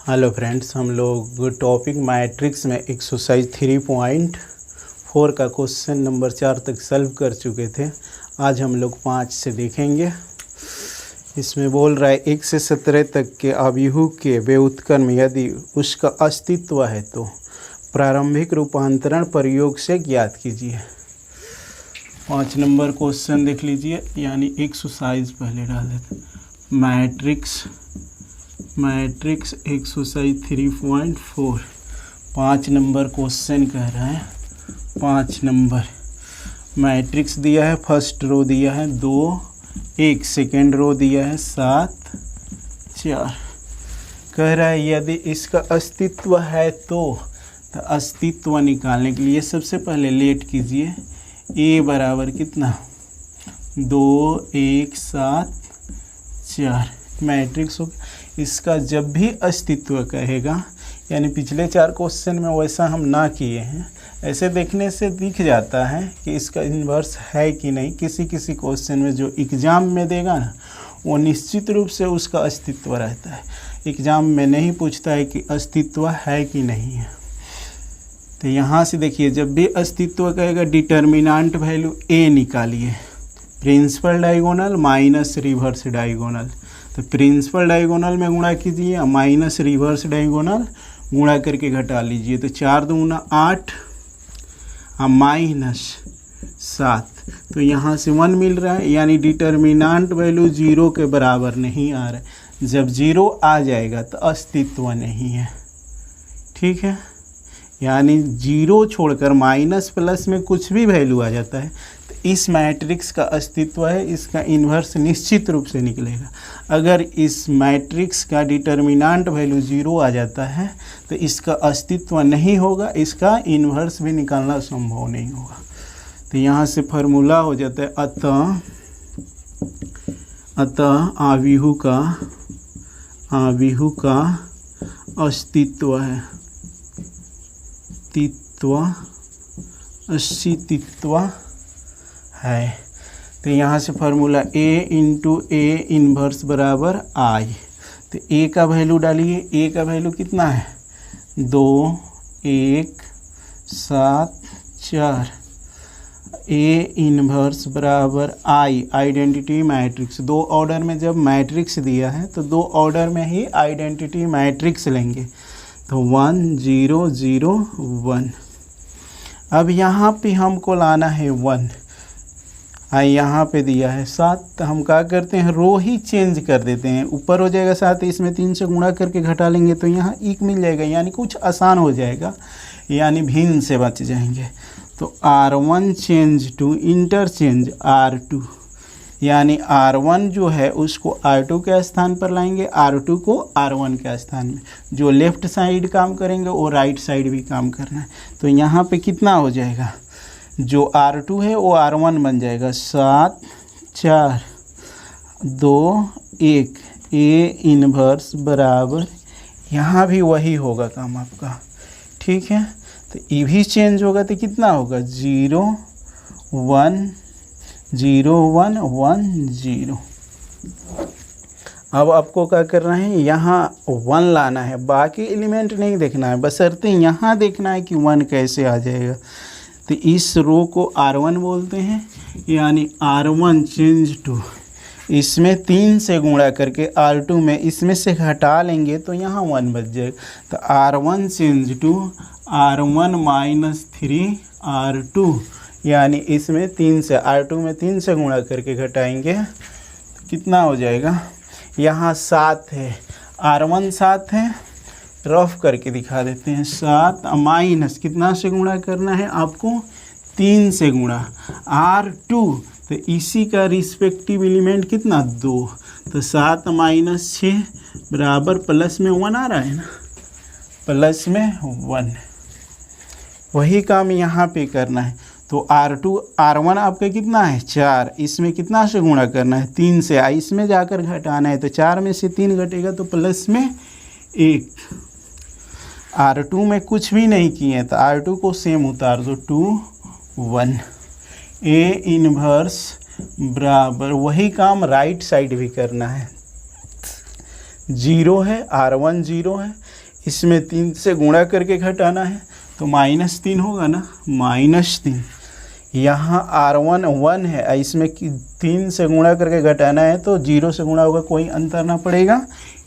Hello friends, हम लोग topic matrix में एक्सरसाइज 3.4 का क्वेश्चन नंबर 4 तक सॉल्व कर चुके थे। आज हम लोग 5 से देखेंगे। इसमें बोल रहा है 1 से 17 तक के अवयवों के व्युत्क्रम यदि उसका अस्तित्व है तो प्रारंभिक रूपांतरण प्रयोग से ज्ञात कीजिए। 5 नंबर क्वेश्चन देख लीजिए, यानी एक्सरसाइज पहले डाल देते। मैट्रिक्स एक्सरसाइज 3.4 5 नंबर क्वेश्चन कह रहा है। 5 नंबर मैट्रिक्स दिया है, फर्स्ट रो दिया है 2 1, सेकेंड रो दिया है 7 4। कह रहा है यदि इसका अस्तित्व है तो अस्तित्व निकालने के लिए सबसे पहले लेट कीजिए। ए बराबर कितना 2 1 7 4 मैट्रिक्स हो। इसका जब भी अस्तित्व कहेगा, यानी पिछले 4 क्वेश्चन में वैसा हम ना किए हैं, ऐसे देखने से दिख जाता है कि इसका इन्वर्स है कि नहीं। किसी किसी क्वेश्चन में जो एग्ज़ाम में देगा ना, वो निश्चित रूप से उसका अस्तित्व रहता है। एग्ज़ाम में नहीं पूछता है कि अस्तित्व है कि नहीं है। तो यहाँ से देखिए, जब भी अस्तित्व कहेगा डिटर्मिनेंट वैल्यू ए निकालिए, principal diagonal minus reverse diagonal. तो प्रिंसिपल डायगोनल में गुणा कीजिए, माइनस रिवर्स डायगोनल गुणा करके घटा लीजिए। तो 4 दूना 8 माइनस 7, तो यहाँ से 1 मिल रहा है, यानी डिटर्मिनेंट वैल्यू 0 के बराबर नहीं आ रहा है। जब 0 आ जाएगा तो अस्तित्व नहीं है, ठीक है। यानी 0 छोड़कर माइनस प्लस में कुछ भी वैल्यू आ जाता है तो इस मैट्रिक्स का अस्तित्व है, इसका इन्वर्स निश्चित रूप से निकलेगा। अगर इस मैट्रिक्स का डिटर्मिनेंट वैल्यू 0 आ जाता है तो इसका अस्तित्व नहीं होगा, इसका इन्वर्स भी निकालना संभव नहीं होगा। तो यहाँ से फार्मूला हो जाता है अतः आव्यूह का अस्तित्व है। तो यहाँ से formula A into A inverse बराबर I। तो A का वैल्यू डालिए। A का वैल्यू कितना है 2 1 7 4। A इन्वर्स बराबर I, आइडेंटिटी मैट्रिक्स। 2 ऑर्डर में जब मैट्रिक्स दिया है तो 2 ऑर्डर में ही आइडेंटिटी मैट्रिक्स लेंगे। तो 1 0 0 1। अब यहाँ पे हमको लाना है 1, यहाँ पे दिया है 7। तो हम क्या करते हैं, रो ही चेंज कर देते हैं। ऊपर हो जाएगा 7, इसमें 3 से गुणा करके घटा लेंगे तो यहाँ 1 मिल जाएगा, यानी कुछ आसान हो जाएगा, यानी भिन्न से बच जाएंगे। तो R1 change to interchange R2, यानी R1 जो है उसको R2 के स्थान पर लाएंगे, R2 को R1 के स्थान में। जो लेफ्ट साइड काम करेंगे वो राइट साइड भी काम करना है। तो यहाँ पे कितना हो जाएगा, जो R2 है वो R1 बन जाएगा। 7 4 2 1। A इन्वर्स बराबर, यहाँ भी वही होगा काम आपका, ठीक है। तो ये भी चेंज होगा तो कितना होगा 0 1 0 1 1 0। अब आपको क्या करना है, यहाँ 1 लाना है, बाकी एलिमेंट नहीं देखना है, बशर्ते यहाँ देखना है कि 1 कैसे आ जाएगा। तो इस रो को R1 बोलते हैं, यानी R1 चेंज टू, इसमें 3 से गुणा करके R2 में इसमें से घटा लेंगे तो यहाँ 1 बच जाएगा। तो R1 change to R1 minus 3 R2, यानी इसमें 3 से R2 में 3 से गुणा करके घटाएंगे तो कितना हो जाएगा, यहाँ 7 है, R1 7 है, रफ करके दिखा देते हैं। 7 माइनस कितना से गुणा करना है आपको, 3 से गुणा R2, तो इसी का रिस्पेक्टिव एलिमेंट कितना 2। तो 7 माइनस 6 बराबर प्लस में 1 आ रहा है ना, प्लस में 1। वही काम यहाँ पे करना है। तो R1 आपका कितना है 4, इसमें कितना से गुणा करना है 3 से, इसमें जाकर घटाना है। तो 4 में से 3 घटेगा तो प्लस में 1। R2 में कुछ भी नहीं किए तो R2 को सेम उतार दो 2 1। A इन्वर्स बराबर, वही काम राइट साइड भी करना है। 0 है, R1 0 है, इसमें 3 से गुणा करके घटाना है तो -3 होगा ना, -3। यहाँ R1 1 है, इसमें 3 से गुणा करके घटाना है तो 0 से गुणा होगा, कोई अंतर ना पड़ेगा,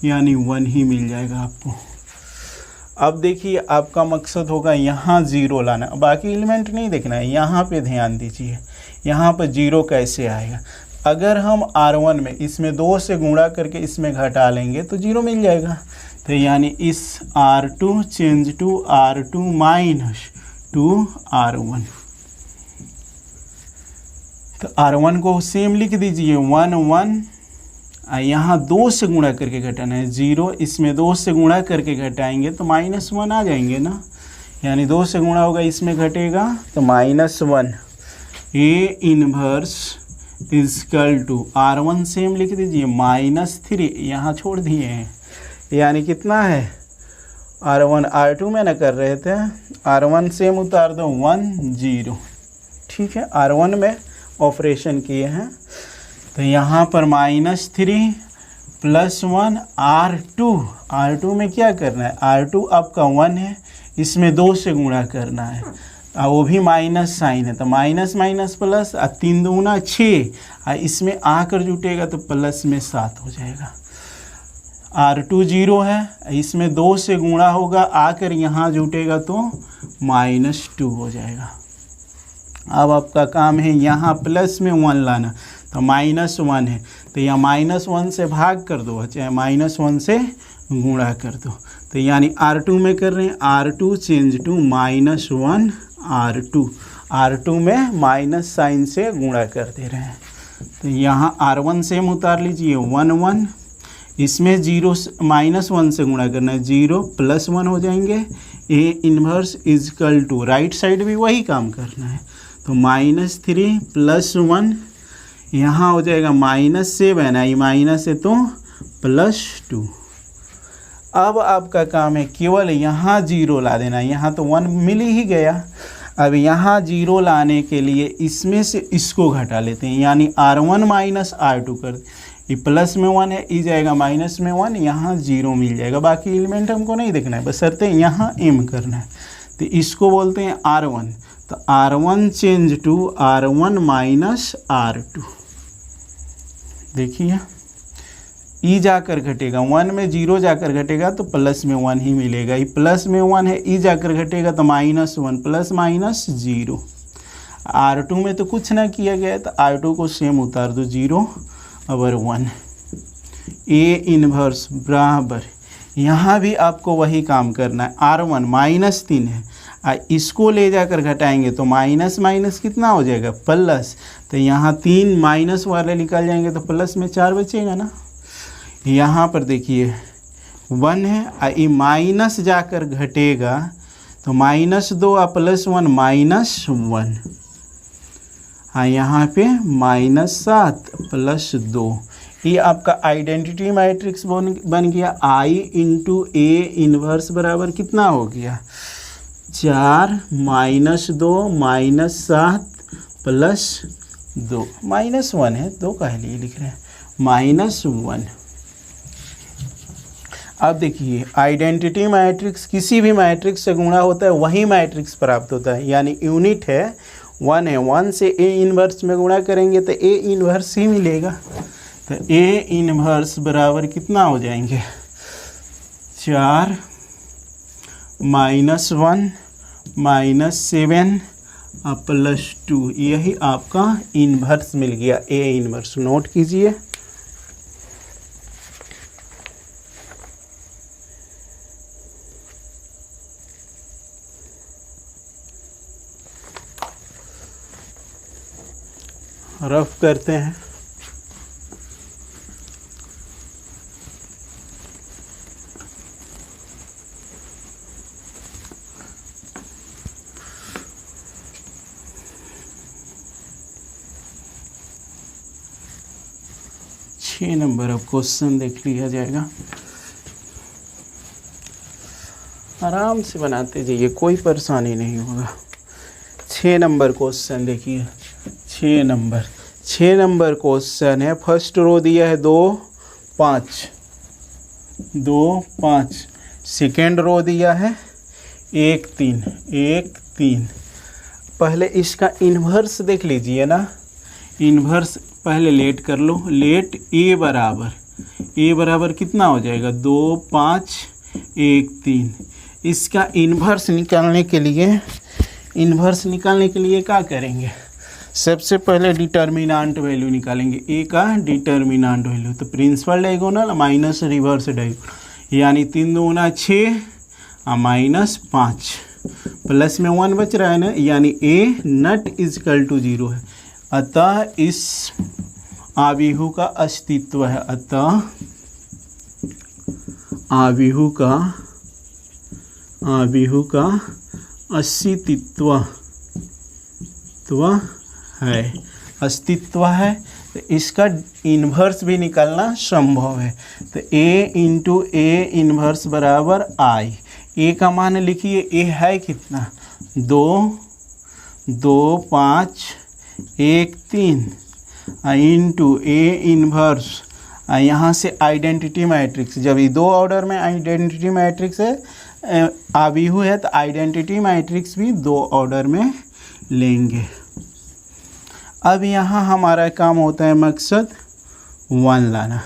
यानी 1 ही मिल जाएगा आपको। अब देखिए आपका मकसद होगा यहाँ 0 लाना, बाकी एलिमेंट नहीं देखना है, यहाँ पे ध्यान दीजिए, यहाँ पर 0 कैसे आएगा। अगर हम R1 में इसमें 2 से गुणा करके इसमें घटा लेंगे तो 0 मिल जाएगा। तो यानी इस R2 change to R2 minus 2R1। तो R1 को सेम लिख दीजिए 1 1, यहाँ 2 से गुणा करके घटाना है 0, इसमें 2 से गुणा करके घटाएंगे तो -1 आ जाएंगे ना, यानी 2 से गुणा होगा इसमें घटेगा तो -1। A inverse equal to R1 same लिख दीजिए -3, यहाँ छोड़ दिए हैं, यानी कितना है R1 R2 में ना कर रहे थे, R1 सेम उतार दो 1 0, ठीक है, R1 में ऑपरेशन किए हैं। तो यहाँ पर -3 + 1 R2 में क्या करना है, R2 आपका 1 है, इसमें 2 से गुणा करना है, वो भी माइनस साइन है तो माइनस माइनस प्लस, 3 दूना 6, इसमें आकर जुटेगा तो प्लस में 7 हो जाएगा। R2 0 है, इसमें 2 से गुणा होगा, आकर यहाँ जुटेगा तो -2 हो जाएगा। अब आपका काम है यहाँ प्लस में 1 लाना, तो -1 है तो यहाँ -1 से भाग कर दो, चाहे -1 से गुणा कर दो, तो यानी R2 में कर रहे हैं, R2 चेंज टू -1 R2 में माइनस साइन से गुणा कर दे रहे हैं। तो यहाँ R1 सेम उतार लीजिए 1 1, इसमें -1 से गुणा करना है, 0 + 1 हो जाएंगे। A inverse equal to, right side भी वही काम करना है, तो -3 + 1, यहाँ हो जाएगा -7, आई माइनस है तो +2। अब आपका काम है केवल यहाँ 0 ला देना, यहाँ तो 1 मिल ही गया। अब यहाँ 0 लाने के लिए इसमें से इसको घटा लेते हैं, यानी R1 माइनस R2 कर, ये प्लस में 1 है, ई जाएगा माइनस में 1, यहाँ 0 मिल जाएगा। बाकी एलिमेंट हमको नहीं देखना है, बशर्ते यहाँ m करना है। तो इसको बोलते हैं R1, तो R1 change to R1 minus R2। देखिए ई जाकर घटेगा, 1 में 0 जाकर घटेगा तो प्लस में 1 ही मिलेगा, ये प्लस में 1 है, ई जाकर घटेगा तो -1 प्लस माइनस 0। R2 में तो कुछ ना किया गया है तो R2 को सेम उतार दो 0 और 1। A इनवर्स बराबर, यहाँ भी आपको वही काम करना है, R1 -3 है, इसको ले जाकर घटाएंगे तो माइनस माइनस कितना हो जाएगा प्लस, तो यहाँ 3 माइनस वाले निकल जाएंगे तो प्लस में 4 बचेगा ना। यहाँ पर देखिए 1 है, ये माइनस जाकर घटेगा तो -2 और +1 -1, हाँ यहाँ पे -7 + 2, ये आपका आइडेंटिटी मैट्रिक्स बन गया। I × A इनवर्स बराबर कितना हो गया 4 -2 -7 + 2, -1 है, 2 का लिए लिख रहे हैं -1। अब देखिए आइडेंटिटी मैट्रिक्स किसी भी मैट्रिक्स से गुणा होता है वही मैट्रिक्स प्राप्त होता है, यानी यूनिट है 1 है, 1 से A इनवर्स में गुणा करेंगे तो A इनवर्स ही मिलेगा। तो A इनवर्स बराबर कितना हो जाएंगे 4 -1 -7 +2, यही आपका इनवर्स मिल गया, A इनवर्स। नोट कीजिए। रफ करते हैं। छः नंबर अब क्वेश्चन देख लिया जाएगा, आराम से बनाते जाइए, कोई परेशानी नहीं होगा। 6 नंबर क्वेश्चन देखिए, 6 नंबर क्वेश्चन है। फर्स्ट रो दिया है 2 5, सेकेंड रो दिया है 1 3 1 3। पहले इसका इन्वर्स देख लीजिए ना, इन्वर्स पहले लेट कर लो। लेट ए बराबर कितना हो जाएगा 2 5 1 3। इसका इन्वर्स निकालने के लिए क्या करेंगे, सबसे पहले डिटर्मिनेंट वैल्यू निकालेंगे, ए का डिटर्मिनेंट वैल्यू। तो principal diagonal minus reverse diagonal, यानी 3 दूना 6 माइनस 5, प्लस में 1 बच रहा है ना, यानी ए नॉट इक्वल टू 0 है। अतः इस आव्यूह का अस्तित्व है, अतः आव्यूह का अस्तित्व है। तो इसका इन्वर्स भी निकालना संभव है। तो a इंटू ए इन्वर्स बराबर आई। ए का मान लिखिए, ए है कितना 2 2 5 1 3 इंटू ए इन्वर्स, यहाँ से आइडेंटिटी मैट्रिक्स, जब ये 2 ऑर्डर में आइडेंटिटी मैट्रिक्स है आव्यूह है, तो आइडेंटिटी मैट्रिक्स भी 2 ऑर्डर में लेंगे। अब यहाँ हमारा काम होता है मकसद 1 लाना।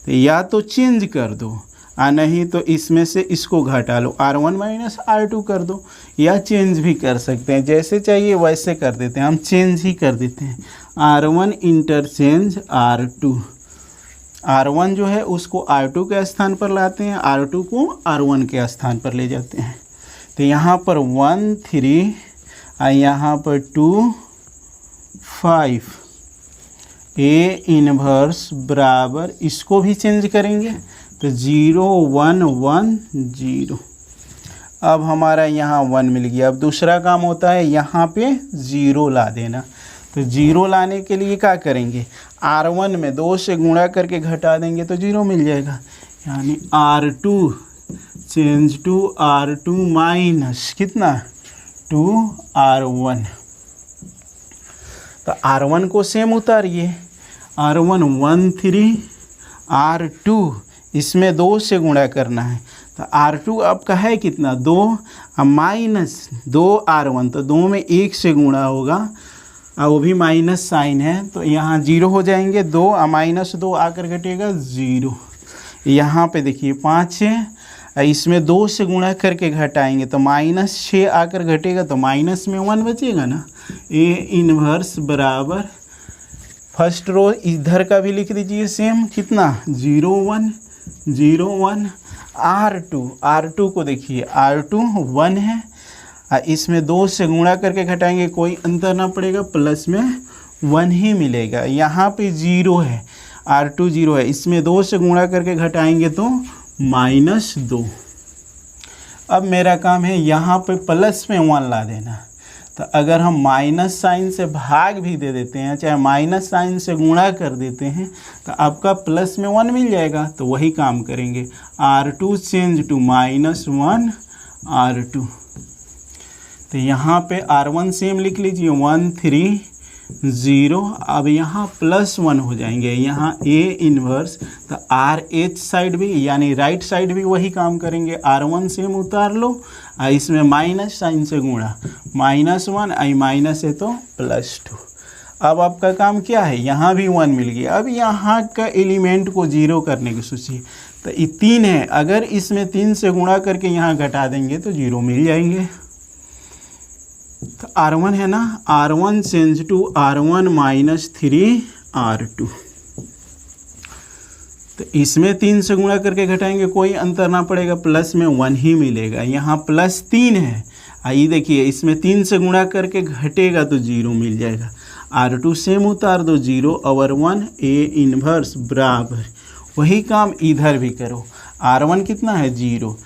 तो या तो चेंज कर दो, नहीं तो इसमें से इसको घटा लो, R1 माइनस R2 कर दो, या चेंज भी कर सकते हैं, जैसे चाहिए वैसे कर देते हैं। हम चेंज ही कर देते हैं, R1 इंटरचेंज R2। R1 जो है उसको R2 के स्थान पर लाते हैं, R2 को R1 के स्थान पर ले जाते हैं। तो यहाँ पर 1 3, यहाँ पर 2 5, ए इन्वर्स बराबर, इसको भी चेंज करेंगे तो 0 1 1 0। अब हमारा यहाँ 1 मिल गया। अब दूसरा काम होता है यहाँ पे 0 ला देना। तो 0 लाने के लिए क्या करेंगे, R1 में 2 से गुणा करके घटा देंगे तो 0 मिल जाएगा, यानी R2 change to R2 minus कितना 2R1। तो R1 को सेम उतारिए, R1 1 3 R2, इसमें 2 से गुणा करना है। तो R2 आपका है कितना 2 माइनस 2R1, तो 2 में 1 से गुणा होगा, वो भी माइनस साइन है, तो यहाँ 0 हो जाएंगे। 2 माइनस 2 आकर घटेगा 0। यहाँ पे देखिए 5 है, इसमें 2 से गुणा करके घटाएंगे तो माइनस 6 आकर घटेगा, तो माइनस में 1 बचेगा ना। ए इन्वर्स बराबर, फर्स्ट रो इधर का भी लिख दीजिए सेम, कितना 0 1 0 1। R2 को देखिए, R2 1 है, इसमें 2 से गुणा करके घटाएंगे, कोई अंतर ना पड़ेगा, प्लस में 1 ही मिलेगा। यहाँ पे 0 है, R2 0 है, इसमें 2 से गुणा करके घटाएंगे तो माइनस 2। अब मेरा काम है यहाँ पे प्लस में 1 ला देना। तो अगर हम माइनस साइन से भाग भी दे देते हैं, चाहे माइनस साइन से गुणा कर देते हैं, तो आपका प्लस में 1 मिल जाएगा। तो वही काम करेंगे, R2 change to minus 1 R2। तो यहाँ पे R1 सेम लिख लीजिए 1 3 0। अब यहाँ प्लस 1 हो जाएंगे, यहाँ ए इन्वर्स, तो RH साइड भी यानी राइट साइड भी वही काम करेंगे, R1 सेम उतार लो, इसमें माइनस साइन से गुणा, माइनस 1 आई माइनस है तो प्लस 2। अब आपका काम क्या है, यहाँ भी 1 मिल गया। अब यहाँ का एलिमेंट को 0 करने की सोचिए, तो ये 3 है, अगर इसमें 3 से गुणा करके यहाँ घटा देंगे तो 0 मिल जाएंगे। तो R1 है ना, R1 change to R1 minus 3 R2। तो इसमें 3 से गुणा करके घटाएंगे, कोई अंतर ना पड़ेगा, प्लस में 1 ही मिलेगा। यहाँ प्लस 3 है, आइए देखिए, इसमें 3 से गुणा करके घटेगा तो 0 मिल जाएगा। R2 सेम उतार दो, 0 और 1 ए इन्वर्स बराबर, वही काम इधर भी करो। R1 कितना है 0,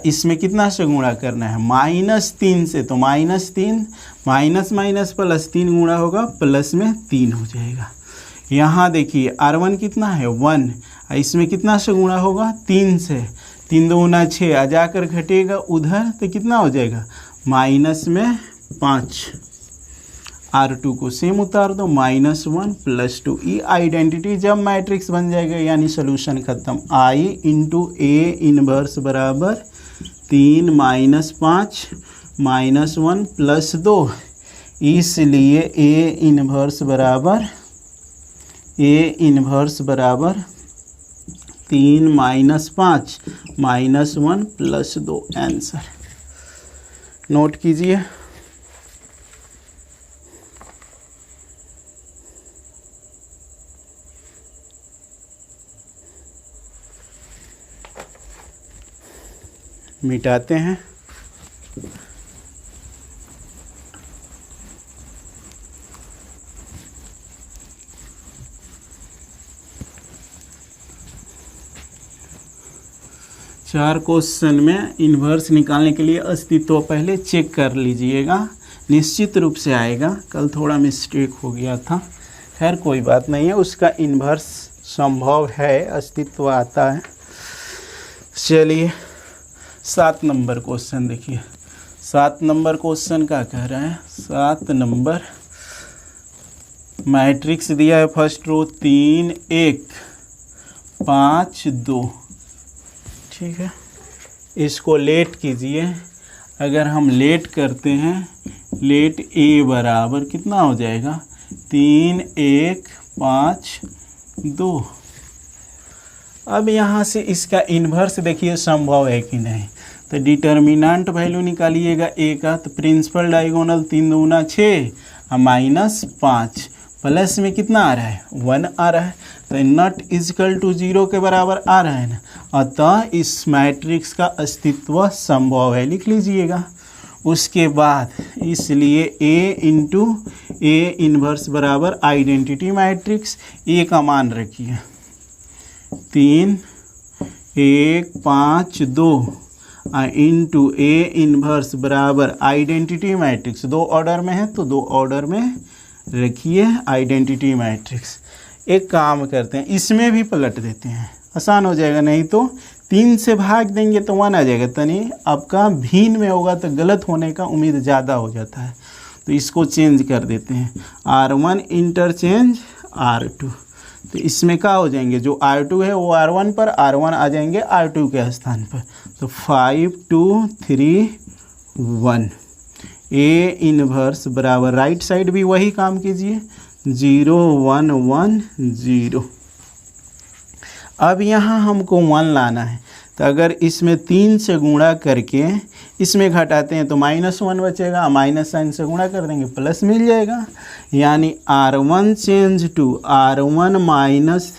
इसमें कितना से गुणा करना है माइनस 3 से, तो माइनस 3 माइनस माइनस प्लस 3 गुणा होगा, प्लस में 3 हो जाएगा। यहाँ देखिए R1 कितना है 1, इसमें कितना से गुणा होगा 3 से, 3 दूना 6, जाकर घटेगा उधर तो कितना हो जाएगा माइनस में 5। R2 को सेम उतार दो, माइनस 1 प्लस 2। ये आइडेंटिटी जब मैट्रिक्स बन जाएगा यानी सोल्यूशन खत्म। I इंटू ए इन्वर्स बराबर 3 माइनस 5 माइनस 1 प्लस 2, इसलिए ए इन्वर्स बराबर 3 minus 5 minus 1 plus 2 answer. Note कीजिए। मिटाते हैं। चार क्वेश्चन में इन्वर्स निकालने के लिए अस्तित्व पहले चेक कर लीजिएगा, निश्चित रूप से आएगा। कल थोड़ा मिस्टेक हो गया था, खैर कोई बात नहीं है, उसका इन्वर्स संभव है, अस्तित्व आता है। चलिए 7 नंबर क्वेश्चन देखिए। 7 नंबर क्वेश्चन क्या कह रहा है? 7 नंबर मैट्रिक्स दिया है, फर्स्ट रो 3 1 5 2, ठीक है। इसको लेट कीजिए। अगर हम लेट करते हैं, लेट ए बराबर कितना हो जाएगा? 3 1 5 2। अब यहाँ से इसका इन्वर्स देखिए संभव है कि नहीं। तो डिटर्मिनेंट वैल्यू निकालिएगा ए का, तो प्रिंसिपल डायगोनल 3 दूना 6 माइनस 5 प्लस में कितना आ रहा है? 1 आ रहा है, तो नॉट इजकल टू 0 के बराबर आ रहा है ना, अतः इस मैट्रिक्स का अस्तित्व संभव है, लिख लीजिएगा। उसके बाद इसलिए ए इंटू ए इन्वर्स बराबर आइडेंटिटी मैट्रिक्स, ए का मान रखिए 3 1 5 2 इंटू ए इन्वर्स बराबर आइडेंटिटी मैट्रिक्स, 2 ऑर्डर में है तो 2 ऑर्डर में रखिए आइडेंटिटी मैट्रिक्स। एक काम करते हैं, इसमें भी पलट देते हैं, आसान हो जाएगा। नहीं तो 3 से भाग देंगे तो 1 आ जाएगा, तनी आपका भिन्न में होगा तो गलत होने का उम्मीद ज़्यादा हो जाता है। तो इसको चेंज कर देते हैं, R1 इंटरचेंज R2, तो इसमें क्या हो जाएंगे? जो R2 है वो R1 पर, R1 आ जाएंगे R2 के स्थान पर। तो 5 2 3 1 ए इन्वर्स बराबर राइट साइड भी वही काम कीजिए 0 1 1 0। अब यहाँ हमको 1 लाना है, तो अगर इसमें 3 से गुणा करके इसमें घटाते हैं तो -1 बचेगा, माइनस साइन से गुणा कर देंगे प्लस मिल जाएगा। यानी R1 change to R1 minus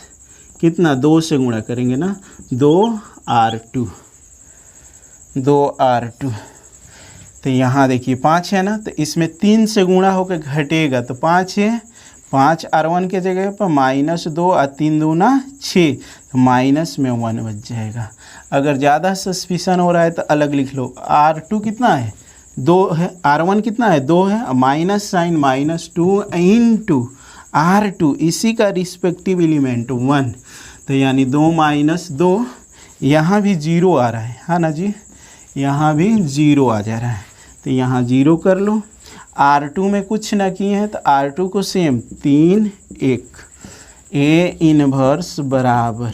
कितना? 2 से गुणा करेंगे ना, 2R2 2R2। तो यहाँ देखिए 5 है ना, तो इसमें 3 से गुणा होकर घटेगा तो 5 है, 5 R1 के जगह पर -2 और 3 दूना 6, तो माइनस में 1 बच जाएगा। अगर ज़्यादा सस्पिशन हो रहा है तो अलग लिख लो। R2 कितना है? 2 है, R1 कितना है? 2 है, माइनस साइन -2 इंटू R2, इसी का रिस्पेक्टिव एलिमेंट 1, तो यानी 2 - 2, यहाँ भी 0 आ रहा है, हाँ ना जी, यहाँ भी 0 आ जा रहा है, तो यहाँ 0 कर लो। R2 में कुछ ना किए हैं तो R2 को सेम 3 1 ए इन्वर्स बराबर,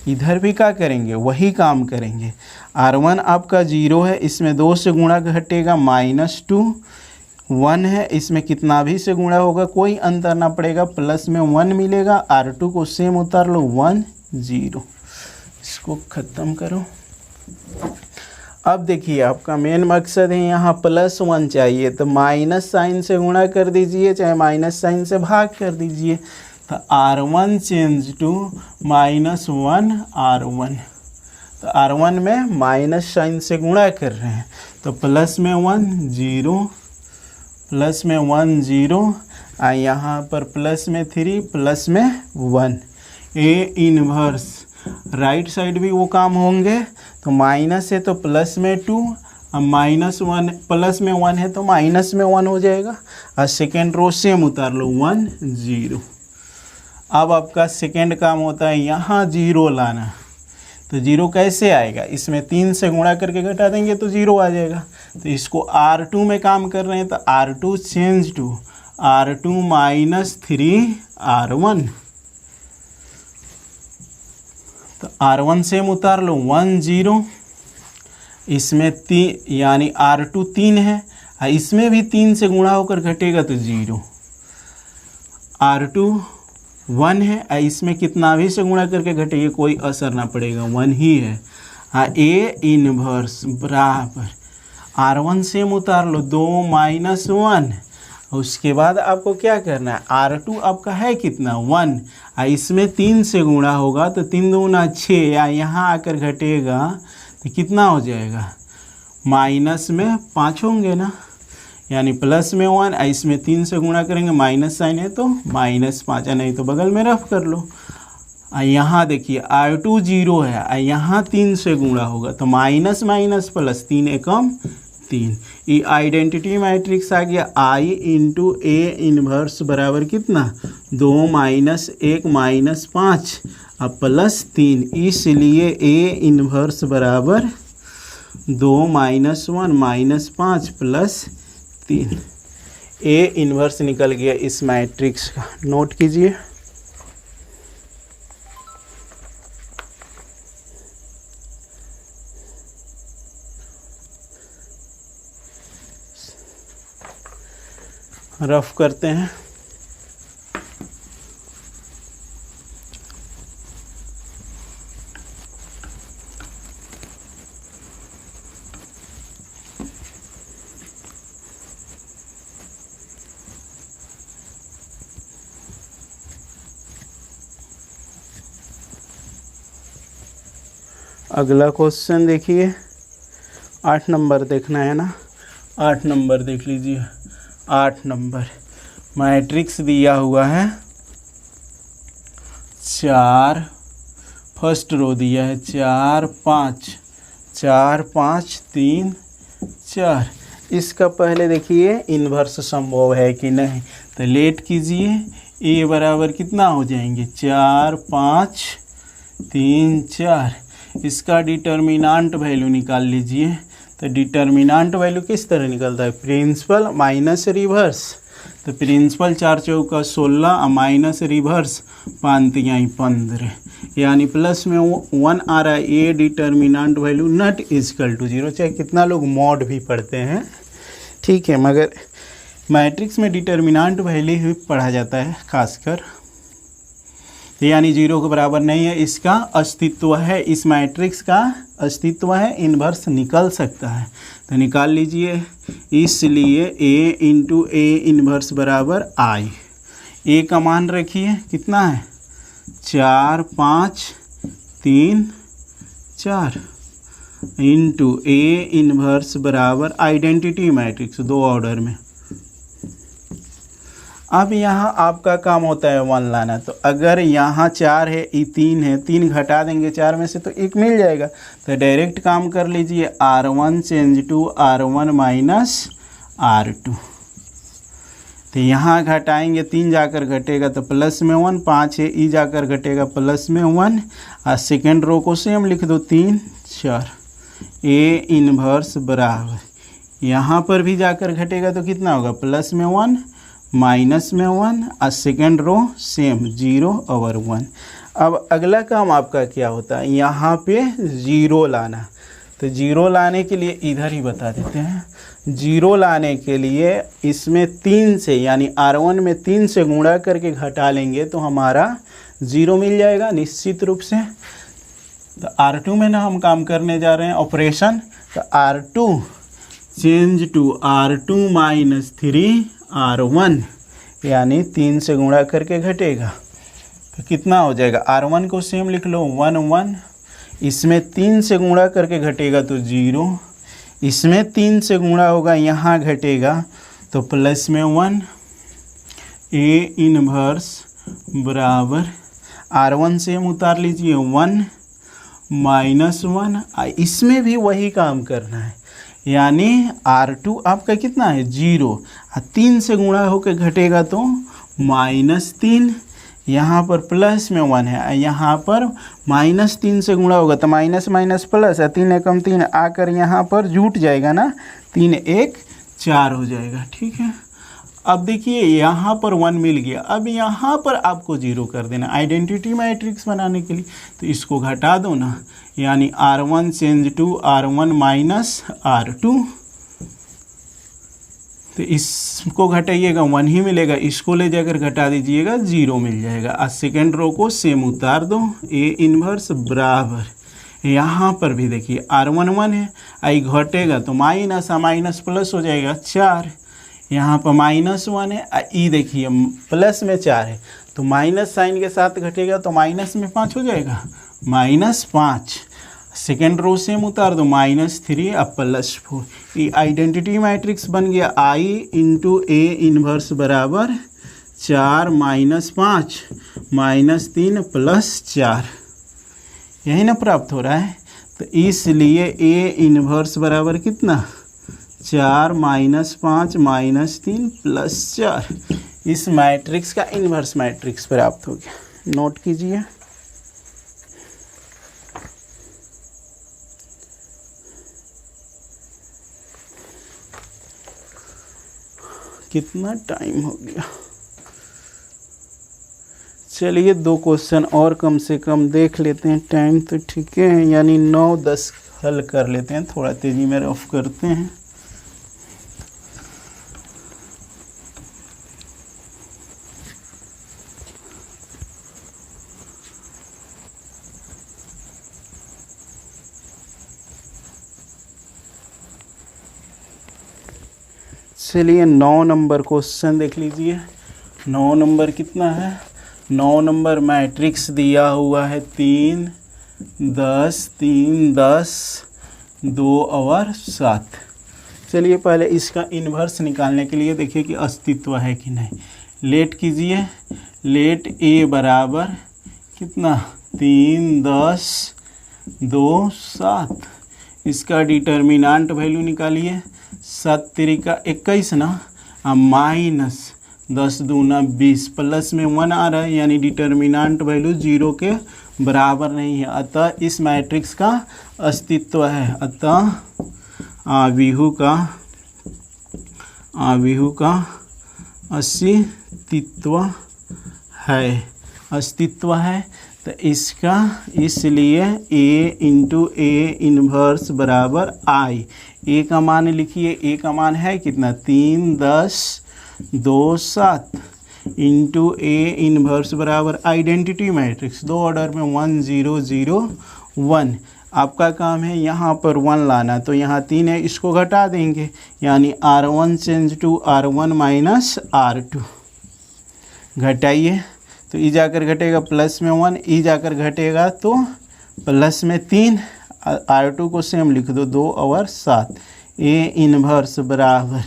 इधर भी क्या करेंगे? वही काम करेंगे। R1 आपका 0 है, इसमें 2 से गुणा घटेगा -2, 1 है, इसमें कितना भी से गुणा होगा कोई अंतर ना पड़ेगा, प्लस में 1 मिलेगा। R2 को सेम उतार लो 1 0, इसको ख़त्म करो। अब देखिए आपका मेन मकसद है यहाँ +1 चाहिए, तो माइनस साइन से गुणा कर दीजिए, चाहे माइनस साइन से भाग कर दीजिए। तो R1 चेंज टू -1 R1, तो R1 में माइनस साइन से गुणा कर रहे हैं, तो प्लस में 1 0, प्लस में 1 0, यहाँ पर प्लस में 3, प्लस में 1। ए इन्वर्स राइट साइड भी वो काम होंगे, तो माइनस है तो प्लस में 2, अब -1 प्लस में 1 है तो माइनस में 1 हो जाएगा, और सेकेंड रो सेम उतार लो 1 0। अब आपका सेकेंड काम होता है यहाँ 0 लाना, तो 0 कैसे आएगा? इसमें 3 से गुणा करके घटा देंगे तो 0 आ जाएगा। तो इसको R2 में काम कर रहे हैं, तो R2 change to R2 -3 R1, तो R1 सेम उतार लो 1 0, इसमें 3 यानी R2 3 है, इसमें भी 3 से गुणा होकर घटेगा तो 0। R2 1 है, इसमें कितना भी से गुणा करके घटेगा कोई असर ना पड़ेगा, 1 ही है। A इनवर्स बराबर R1 सेम उतार लो, 2 - 1। उसके बाद आपको क्या करना है, R2 आपका है कितना 1, इसमें 3 से गुणा होगा तो 3 दूना 6, या यहाँ आकर घटेगा तो कितना हो जाएगा, माइनस में 5 होंगे ना, यानी प्लस में 1, इसमें 3 से गुणा करेंगे, माइनस साइन है तो -5, नहीं तो बगल में रफ कर लो। यहाँ देखिए R2 0 है, यहाँ 3 से गुणा होगा तो माइनस माइनस प्लस, 3 एकम 3। ये आइडेंटिटी मैट्रिक्स आ गया I × A इनवर्स बराबर कितना, 2 - 1 - 5 अब +3, इसलिए A इनवर्स बराबर 2 - 1 - 5 + 3। A इनवर्स निकल गया इस मैट्रिक्स का, नोट कीजिए। रफ करते हैं। अगला क्वेश्चन देखिए, 8 नंबर देखना है ना, 8 नंबर देख लीजिए। 8 नंबर मैट्रिक्स दिया हुआ है 4, फर्स्ट रो दिया है 4 5 4 5 3 4। इसका पहले देखिए इन्वर्स संभव है कि नहीं, तो लेट कीजिए। ए बराबर कितना हो जाएंगे, 4 5 3 4। इसका डिटर्मिनांट वैल्यू निकाल लीजिए। तो डिटर्मिनांट वैल्यू किस तरह निकलता है, प्रिंसिपल माइनस रिवर्स। तो प्रिंसिपल 4 चौका 16 माइनस रिवर्स 5 तिहाई 15, यानी प्लस में 1 आ रहा है। A determinant value not equal to 0। चाहे कितना लोग मॉड भी पढ़ते हैं, ठीक है, मगर मैट्रिक्स में डिटर्मिनांट वैल्यू ही पढ़ा जाता है खासकर, यानी 0 के बराबर नहीं है। इसका अस्तित्व है, इस मैट्रिक्स का अस्तित्व है, इन्वर्स निकल सकता है। तो निकाल लीजिए। इसलिए A × A इन्वर्स बराबर I। A का मान रखिए कितना है, 4 5 3 4 इंटू A इन्वर्स बराबर आइडेंटिटी मैट्रिक्स 2 ऑर्डर में। अब यहाँ आपका काम होता है 1 लाना। तो अगर यहाँ 4 है, ये 3 है, 3 घटा देंगे 4 में से तो 1 मिल जाएगा। तो डायरेक्ट काम कर लीजिए, R1 change to R1 minus R2। तो यहाँ घटाएंगे, 3 जाकर घटेगा तो प्लस में 1, 5 है, ई जाकर घटेगा प्लस में 1। और सेकेंड रो को सेम लिख दो, 3 4। A इन्वर्स बराबर यहाँ पर भी जाकर घटेगा तो कितना होगा, प्लस में 1 माइनस में 1, और सेकेंड रो सेम 0/1। अब अगला काम आपका क्या होता है, यहाँ पे 0 लाना। तो 0 लाने के लिए इधर ही बता देते हैं। 0 लाने के लिए इसमें 3 से, यानी R1 में 3 से गुणा करके घटा लेंगे तो हमारा 0 मिल जाएगा निश्चित रूप से। तो R2 में ना हम काम करने जा रहे हैं ऑपरेशन। तो R2 change to R2 minus 3 R1, यानी 3 से गुणा करके घटेगा तो कितना हो जाएगा, R1 को सेम लिख लो 1 1। इसमें 3 से गुणा करके घटेगा तो 0, इसमें 3 से गुणा होगा यहाँ घटेगा तो प्लस में 1। A इन्वर्स बराबर R1 सेम उतार लीजिए 1 माइनस 1। इसमें भी वही काम करना है, यानी R2 आपका कितना है 0, 3 से गुणा होकर घटेगा तो -3। यहाँ पर प्लस में 1 है, यहाँ पर -3 से गुणा होगा तो माइनस माइनस प्लस, 3 एकम 3 आकर यहाँ पर जुट जाएगा ना, 3 1 4 हो जाएगा, ठीक है। अब देखिए यहाँ पर 1 मिल गया, अब यहाँ पर आपको 0 कर देना आइडेंटिटी मैट्रिक्स बनाने के लिए। तो इसको घटा दो ना, यानी R1 change to R1 minus R2। तो इसको घटाइएगा 1 ही मिलेगा, इसको ले जाकर घटा दीजिएगा 0 मिल जाएगा। आज सेकेंड रो को सेम उतार दो, A इन्वर्स बराबर यहाँ पर भी देखिए R1 1 है, आई घटेगा तो माइनस, माइनस प्लस हो जाएगा 4, यहाँ पर -1 है, ई देखिए प्लस में 4 है तो माइनस साइन के साथ घटेगा तो माइनस में 5 हो जाएगा, -5। सेकेंड रो सेम उतार दो, -3 अब +4। ये आइडेंटिटी मैट्रिक्स बन गया I इंटू A इन्वर्स बराबर 4 -5 -3 +4, यही ना प्राप्त हो रहा है। तो इसलिए A इन्वर्स बराबर कितना, 4 -5 -3 +4। इस मैट्रिक्स का इन्वर्स मैट्रिक्स प्राप्त हो गया। नोट कीजिए। कितना टाइम हो गया, चलिए 2 क्वेश्चन और कम से कम देख लेते हैं। टाइम तो ठीक है, यानी 9-10 हल कर लेते हैं, थोड़ा तेज़ी में रफ करते हैं। चलिए 9 नंबर क्वेश्चन देख लीजिए। 9 नंबर कितना है, 9 नंबर मैट्रिक्स दिया हुआ है 3 10 3 10 2 और 7। चलिए पहले इसका इन्वर्स निकालने के लिए देखिए कि अस्तित्व है कि नहीं। लेट कीजिए, लेट A बराबर कितना, 3 10 2 7। इसका डिटर्मिनांट वैल्यू निकालिए, 7 3 21 ना, माइनस 10 दूना 20, प्लस में 1 आ रहा है, यानी डिटर्मिनांट वैल्यू 0 के बराबर नहीं है, अतः इस मैट्रिक्स का अस्तित्व है। अतः आव्यूह का अस्तित्व है। तो इसका इसलिए A इंटू A इन्वर्स बराबर I। A का मान लिखिए, A का मान है कितना, 3 10 2 7 इंटू A इन्वर्स बराबर आइडेंटिटी मैट्रिक्स 2 ऑर्डर में 1 0 0 1। आपका काम है यहाँ पर 1 लाना, तो यहाँ 3 है, इसको घटा देंगे, यानी R1 change to R1 minus R2। घटाइए तो ई जाकर घटेगा प्लस में 1, ई जाकर घटेगा तो प्लस में 3, R2 को सेम लिख दो 2 और 7। A इन्वर्स बराबर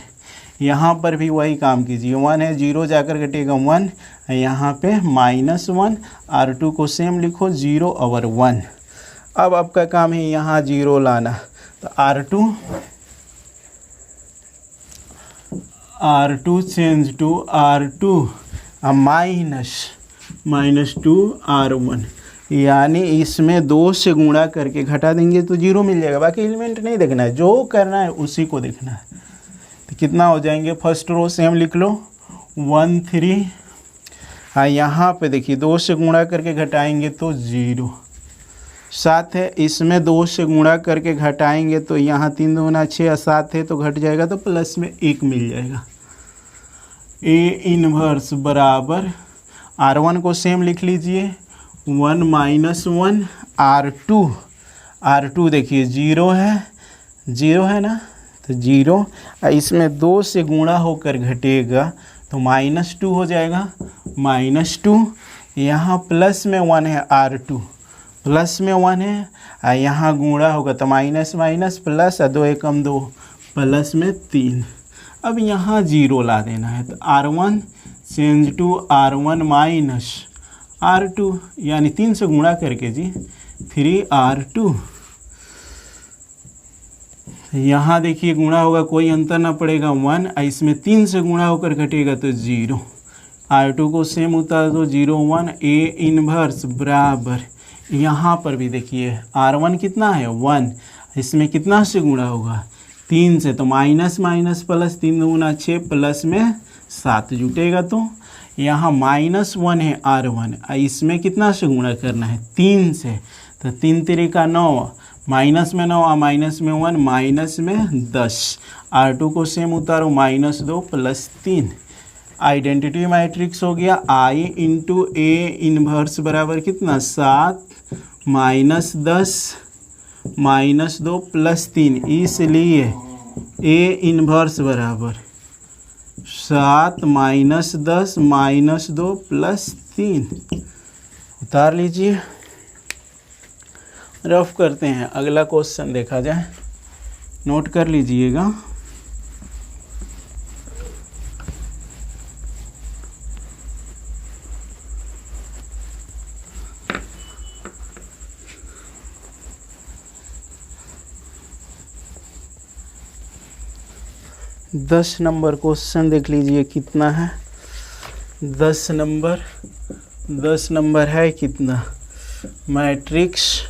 यहाँ पर भी वही काम कीजिए, 1 है, 0 जाकर घटेगा 1, यहाँ पे -1, R2 को सेम लिखो 0 और 1। अब आपका काम है यहाँ 0 लाना, तो R2 change to R2 -2 R1, यानी इसमें 2 से गुणा करके घटा देंगे तो 0 मिल जाएगा। बाकी एलिमेंट नहीं देखना है, जो करना है उसी को देखना है। तो कितना हो जाएंगे, फर्स्ट रो सेम लिख लो 1 3, यहाँ पे देखिए 2 से गुणा करके घटाएंगे तो 0। 7 है, इसमें 2 से गुणा करके घटाएंगे तो यहाँ 3 दूना 6, 7 है तो घट जाएगा तो प्लस में 1 मिल जाएगा। A इन्वर्स बराबर R1 को सेम लिख लीजिए 1 -1 R2 देखिए 0 है ना, तो 0, इसमें 2 से गुणा होकर घटेगा तो -2 हो जाएगा, -2। यहाँ प्लस में 1 है, R2 प्लस में 1 है, यहाँ गुणा होगा तो माइनस माइनस प्लस, 2 एकम 2 प्लस में 3। अब यहाँ 0 ला देना है, तो R1 change to R1 minus R2, यानी 3 से गुणा करके जी 3R2। यहाँ देखिए गुणा होगा, कोई अंतर ना पड़ेगा 1, इसमें 3 से गुणा होकर घटेगा तो 0। R2 को सेम उतार दो 0 1। A इन्वर्स बराबर यहाँ पर भी देखिए R1 कितना है 1, इसमें कितना से गुणा होगा 3 से, तो माइनस माइनस प्लस, 3 दूना 6 प्लस में 7 जुटेगा। तो यहाँ -1 है R1, इसमें कितना से गुणा करना है 3 से, तो 3 तिरिका 9, माइनस में 9 और माइनस में 1, माइनस में 10। R2 को सेम उतारो, -2 + 3। आइडेंटिटी मैट्रिक्स हो गया I × A इन्वर्स बराबर कितना 7 -10 -2 + 3, इसलिए A इन्वर्स बराबर 7 -10 -2 + 3। उतार लीजिए, रफ करते हैं, अगला क्वेश्चन देखा जाए, नोट कर लीजिएगा। दस नंबर क्वेश्चन देख लीजिए कितना है। 10 नंबर है कितना, मैट्रिक्स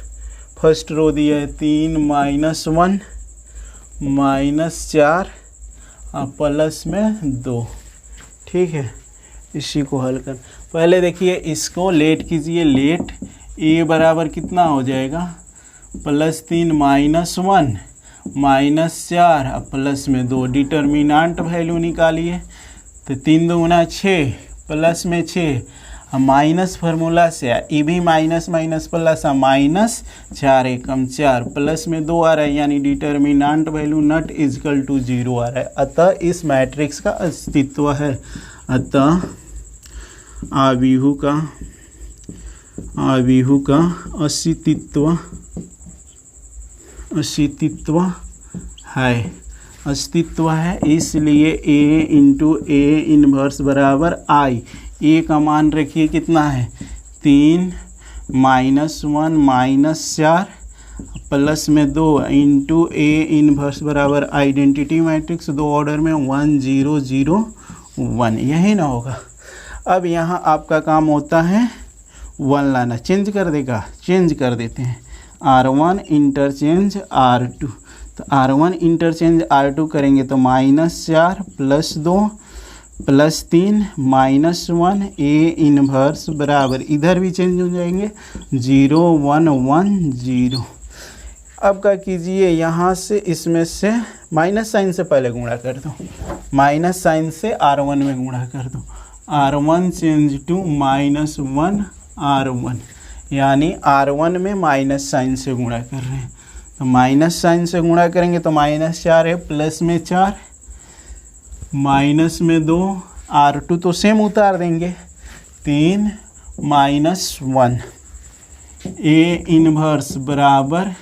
फर्स्ट रो दिया है 3 -1 -4 और प्लस में 2। ठीक है, इसी को हल कर, पहले देखिए इसको लेट कीजिए। लेट ए बराबर कितना हो जाएगा, +3 -1 -4 और प्लस में 2। डिटर्मिनेंट वैल्यू निकालिए, तो 3 दूना 6 प्लस में 6, माइनस फार्मूला से ये भी माइनस माइनस प्लस -4 एकम 4 प्लस में 2 आ रहा है, यानी determinant value not equal to 0 आ रहा है। अतः इस मैट्रिक्स का अस्तित्व है। अतः आव्यूह का अस्तित्व है, इसलिए A × A इन्वर्स बराबर I। ए का मान रखिए कितना है 3 -1 -4 प्लस में 2 × A इन्वर्स बराबर आइडेंटिटी मैट्रिक्स 2 ऑर्डर में 1 0 0 1, यही ना होगा। अब यहाँ आपका काम होता है 1 लाना, चेंज कर देगा, चेंज कर देते हैं। R1 इंटरचेंज R2, तो R1 इंटरचेंज R2 करेंगे तो -4 + 2 + 3 -1 A इन्वर्स बराबर, इधर भी चेंज हो जाएंगे 0 1 1 0। अब क्या कीजिए, यहाँ से इसमें से माइनस साइन से पहले गुणा कर दो, माइनस साइन से R1 में गुणा कर दो। R1 चेंज टू -1 R1, यानी R1 में माइनस साइन से गुणा कर रहे हैं, तो माइनस साइन से गुणा करेंगे तो -4 है, प्लस में 4 माइनस में 2, R2 तो सेम उतार देंगे 3 -1 A इन्वर्स बराबर,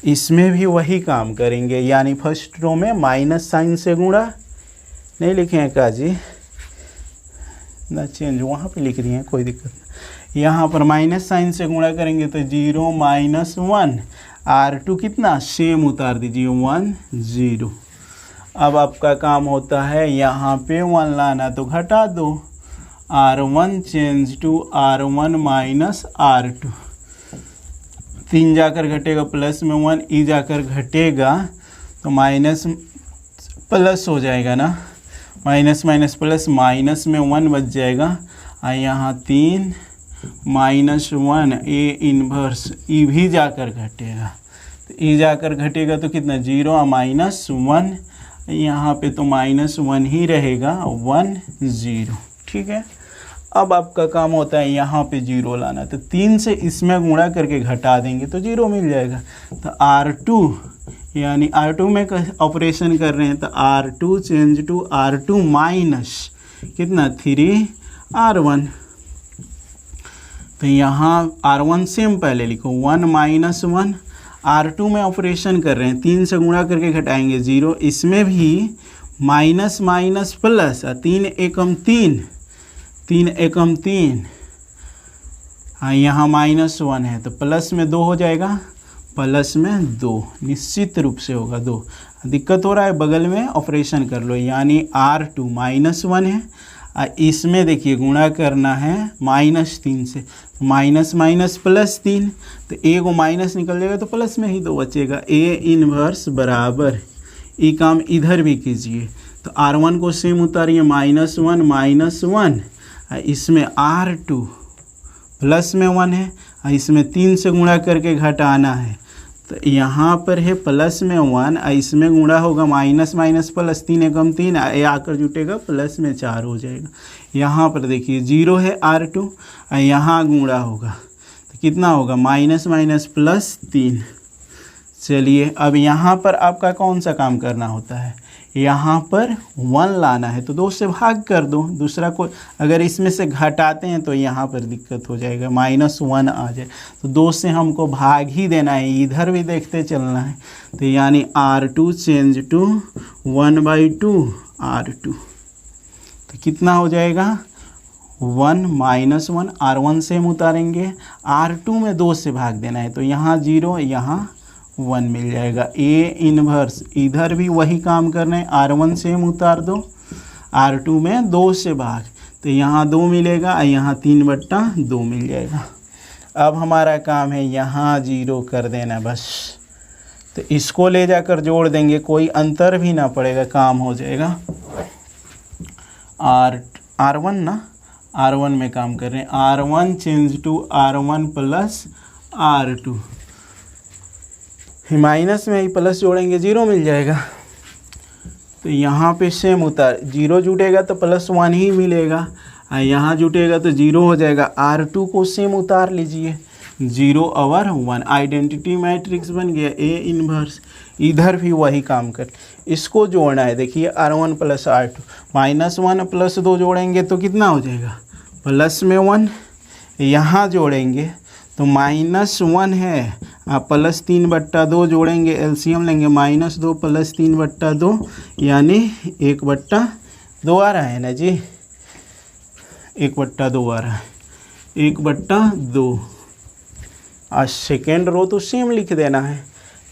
इसमें भी वही काम करेंगे, यानी फर्स्ट रो में माइनस साइन से गुणा नहीं लिखे हैं का जी ना, चेंज वहाँ पे लिख रही हैं, कोई दिक्कत नहीं। यहाँ पर माइनस साइन से गुणा करेंगे तो 0 -1 R2 कितना सेम उतार दीजिए 1 0। अब आपका काम होता है यहाँ पे 1 लाना, तो घटा दो, R1 change to R1 -R2, 3 जाकर घटेगा प्लस में 1, ई जाकर घटेगा तो माइनस प्लस हो जाएगा ना, माइनस माइनस प्लस, माइनस में 1 बच जाएगा, और यहाँ 3 -1 A इन्वर्स, ई भी जाकर घटेगा, तो ई जाकर घटेगा तो कितना 0 और -1, यहाँ पे तो -1 ही रहेगा 1 0। ठीक है, अब आपका काम होता है यहाँ पे 0 लाना, तो 3 से इसमें गुणा करके घटा देंगे तो 0 मिल जाएगा। तो R2 यानी R2 में ऑपरेशन कर रहे हैं, तो R2 change to R2 minus कितना 3 R1, तो यहाँ R1 सेम पहले लिखो 1 -1, R2 में ऑपरेशन कर रहे हैं, 3 से गुणा करके घटाएंगे 0, इसमें भी माइनस माइनस प्लस, 3 एकम 3 3 एकम 3, हाँ यहाँ -1 है तो प्लस में 2 हो जाएगा, प्लस में 2 निश्चित रूप से होगा 2। दिक्कत हो रहा है बगल में ऑपरेशन कर लो, यानी R2 -1 है, इसमें देखिए गुणा करना है -3 से, माइनस माइनस +3, तो ए को माइनस निकल जाएगा तो प्लस में ही 2 बचेगा। A इन्वर्स बराबर, ये काम इधर भी कीजिए, तो R1 को सेम उतारिए, -1, इसमें R2 प्लस में 1 है, इसमें 3 से गुणा करके घटाना है, तो यहाँ पर है प्लस में 1, इसमें गुणा होगा माइनस माइनस प्लस, 3 एकम 3, ये आकर जुटेगा प्लस में 4 हो जाएगा। यहाँ पर देखिए 0 है R2, यहाँ गुणा होगा तो कितना होगा, माइनस माइनस प्लस 3। चलिए अब यहाँ पर आपका कौन सा काम करना होता है, यहाँ पर 1 लाना है, तो 2 से भाग कर दो, दूसरा को अगर इसमें से घटाते हैं तो यहाँ पर दिक्कत हो जाएगा, -1 आ जाए, तो 2 से हमको भाग ही देना है, इधर भी देखते चलना है, तो यानी R2 चेंज टू 1/2 R2, तो कितना हो जाएगा 1 -1, R1 से हम उतारेंगे, R2 में 2 से भाग देना है, तो यहाँ 0 यहाँ 1 मिल जाएगा। A इन्वर्स इधर भी वही काम करना है, R1 से हम उतार दो, R2 में 2 से भाग, तो यहाँ 2 मिलेगा, यहाँ 3/2 मिल जाएगा। अब हमारा काम है यहाँ 0 कर देना बस, तो इसको ले जाकर जोड़ देंगे, कोई अंतर भी ना पड़ेगा, काम हो जाएगा। R1 ना, R1 में काम कर रहे हैं, R1 change to R1 plus R2, minus में ही प्लस जोड़ेंगे 0 मिल जाएगा, तो यहाँ पे सेम उतार, 0 जुटेगा तो +1 ही मिलेगा, यहाँ जुटेगा तो 0 हो जाएगा। R2 को सेम उतार लीजिए, 0 और 1, आइडेंटिटी मैट्रिक्स बन गया A इन्वर्स। इधर भी वही काम कर, इसको जोड़ना है, देखिए R1 प्लस R2, -1 + 2 जोड़ेंगे तो कितना हो जाएगा, प्लस में 1, यहाँ जोड़ेंगे तो -1 है, आप +3/2 जोड़ेंगे, एलसीएम लेंगे, -2 + 3/2 यानी 1/2 आ रहा है ना जी, 1/2 आ रहा है, 1/2। आज सेकेंड रो तो सेम लिख देना है,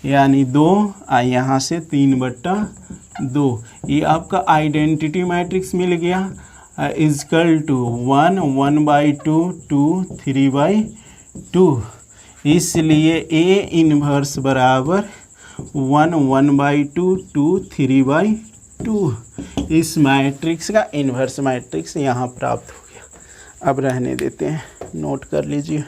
यानी 2, यहाँ से 3/2, ये आपका आइडेंटिटी मैट्रिक्स मिल गया, इजकल टू 1 1/2 2 3/2, इसलिए A इन्वर्स बराबर 1 1/2 2 3/2, इस मैट्रिक्स का इन्वर्स मैट्रिक्स यहाँ प्राप्त हो गया। अब रहने देते हैं, नोट कर लीजिए।